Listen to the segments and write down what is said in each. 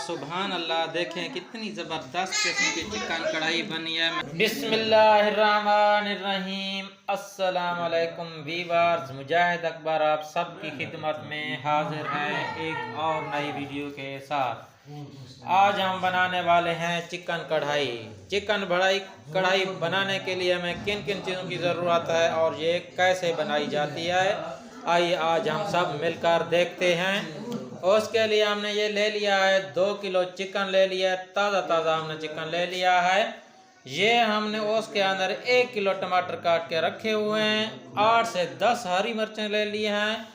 सुभान अल्लाह। देखें कितनी ज़बरदस्त किस्म की चिकन कढ़ाई बनी है। बिस्मिल्लाहिर्रहमानिर्रहीम। अस्सलाम वालेकुम वीवर्स, मुजाहिद अकबर आप सबकी खिदमत में हाजिर है एक और नई वीडियो के साथ। आज हम बनाने वाले हैं चिकन कढ़ाई। चिकन कढ़ाई बनाने के लिए हमें किन किन चीज़ों की ज़रूरत है और ये कैसे बनाई जाती है, आइए आज हम सब मिलकर देखते हैं। और उसके लिए हमने ये ले लिया है 2 किलो चिकन ले लिया है, ताज़ा हमने चिकन ले लिया है। ये हमने उसके अंदर 1 किलो टमाटर काट के रखे हुए हैं, 8 से 10 हरी मिर्चें ले ली हैं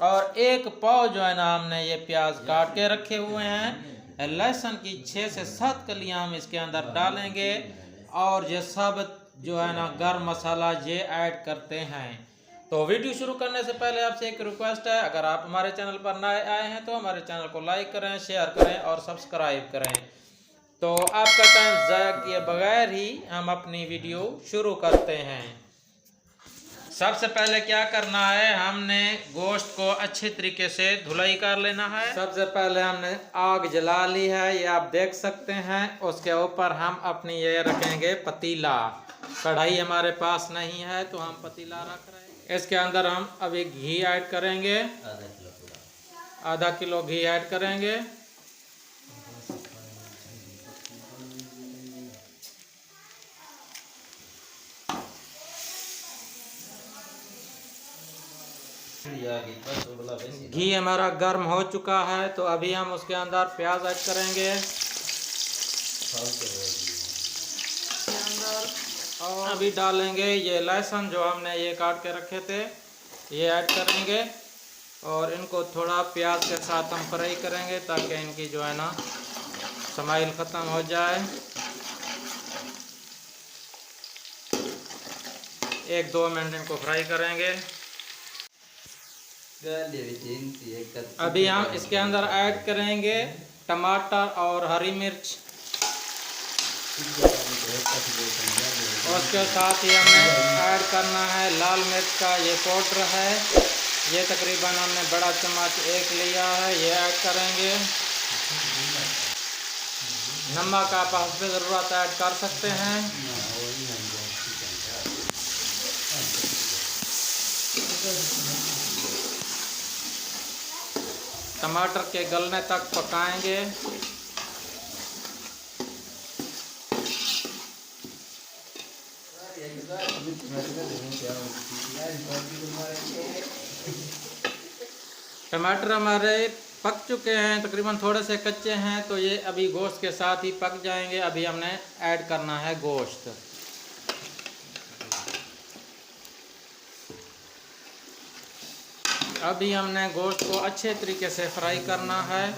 और 1 पाव जो है ना हमने ये प्याज काट के रखे हुए हैं। लहसुन की 6 से 7 कलियां हम इसके अंदर डालेंगे और ये सब जो है ना गर्म मसाला ये ऐड करते हैं। तो वीडियो शुरू करने से पहले आपसे एक रिक्वेस्ट है, अगर आप हमारे चैनल पर नए आए हैं तो हमारे चैनल को लाइक करें, शेयर करें और सब्सक्राइब करें। तो आपका टाइम ज़ाया किए बगैर ही हम अपनी वीडियो शुरू करते हैं। सबसे पहले क्या करना है, हमने गोश्त को अच्छे तरीके से धुलाई कर लेना है। सबसे पहले हमने आग जला ली है, ये आप देख सकते हैं। उसके ऊपर हम अपनी ये रखेंगे पतीला। कढ़ाई हमारे पास नहीं है तो हम पतीला रख रहे हैं। इसके अंदर हम अभी घी ऐड करेंगे, आधा किलो घी ऐड करेंगे। घी हमारा गर्म हो चुका है तो अभी हम उसके अंदर प्याज ऐड करेंगे और अभी डालेंगे ये लहसुन जो हमने ये काट के रखे थे, ये ऐड करेंगे और इनको थोड़ा प्याज के साथ हम फ्राई करेंगे ताकि इनकी जो है ना स्माइल ख़त्म हो जाए। 1-2 मिनट इनको फ्राई करेंगे। अभी हम इसके अंदर ऐड करेंगे टमाटर और हरी मिर्च, उसके साथ ही हमें ऐड करना है लाल मिर्च का ये पाउडर है, ये तकरीबन हमने बड़ा चम्मच 1 लिया है, ये ऐड करेंगे। नमक आप हस्बे ज़रूरत ऐड कर सकते हैं। टमाटर के गलने तक पकाएंगे। टमाटर हमारे पक चुके हैं, तकरीबन थोड़े से कच्चे हैं तो ये अभी गोश्त के साथ ही पक जाएंगे। अभी हमने ऐड करना है गोश्त। अभी हमने गोश्त को अच्छे तरीके से फ्राई करना है,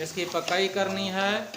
इसकी पकाई करनी है।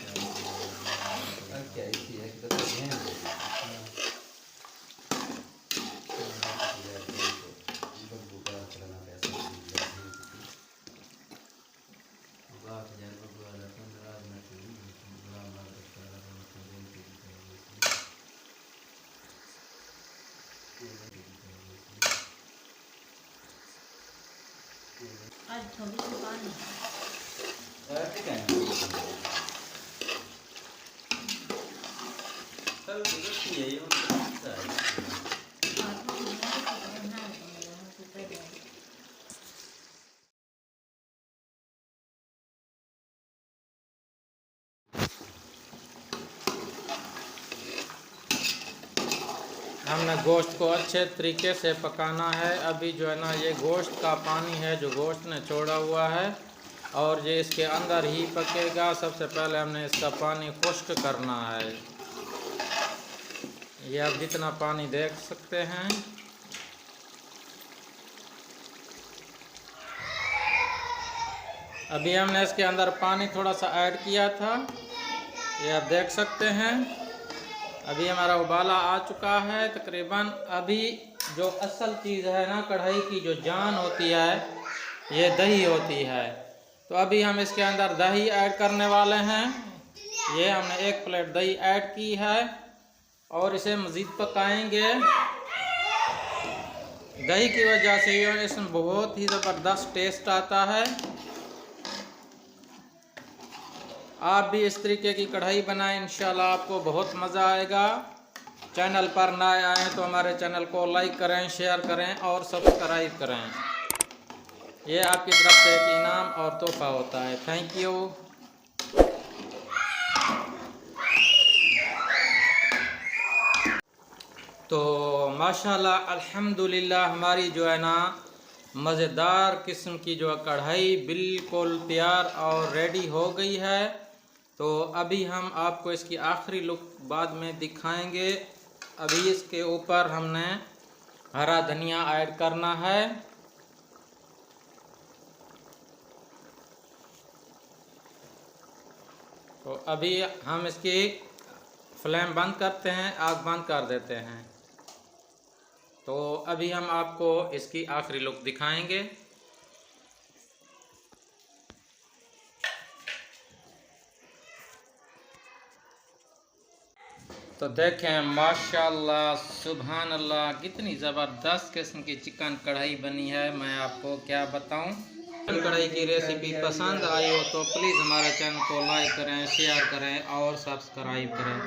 हमने गोश्त को अच्छे तरीके से पकाना है। अभी जो है ना ये गोश्त का पानी है जो गोश्त ने छोड़ा हुआ है और ये इसके अंदर ही पकेगा। सबसे पहले हमने इसका पानी खुश्क करना है। ये आप जितना पानी देख सकते हैं। अभी हमने इसके अंदर पानी थोड़ा सा ऐड किया था, ये आप देख सकते हैं। अभी हमारा उबाला आ चुका है तकरीबन। अभी जो असल चीज़ है ना कढ़ाई की जो जान होती है ये दही होती है, तो अभी हम इसके अंदर दही ऐड करने वाले हैं। ये हमने 1 प्लेट दही ऐड की है और इसे मज़ीद पकाएंगे। दही की वजह से ये इसमें बहुत ही ज़बरदस्त टेस्ट आता है। आप भी इस तरीके की कढ़ाई बनाएं, इंशाल्लाह आपको बहुत मज़ा आएगा। चैनल पर नए आए तो हमारे चैनल को लाइक करें, शेयर करें और सब्सक्राइब करें। ये आपकी तरफ से एक इनाम और तोहफा होता है। Thank you. तो माशाल्लाह अल्हम्दुलिल्लाह हमारी जो है ना मज़ेदार किस्म की जो कढ़ाई बिल्कुल तैयार और रेडी हो गई है। तो अभी हम आपको इसकी आखिरी लुक बाद में दिखाएंगे। अभी इसके ऊपर हमने हरा धनिया ऐड करना है। तो अभी हम इसकी फ्लेम बंद करते हैं, आग बंद कर देते हैं। तो अभी हम आपको इसकी आखिरी लुक दिखाएंगे। तो देखें माशाल्लाह सुभान अल्लाह कितनी ज़बरदस्त किस्म की चिकन कढ़ाई बनी है। मैं आपको क्या बताऊं। चिकन कढ़ाई की रेसिपी पसंद आई हो तो प्लीज़ हमारे चैनल को लाइक करें, शेयर करें और सब्सक्राइब करें।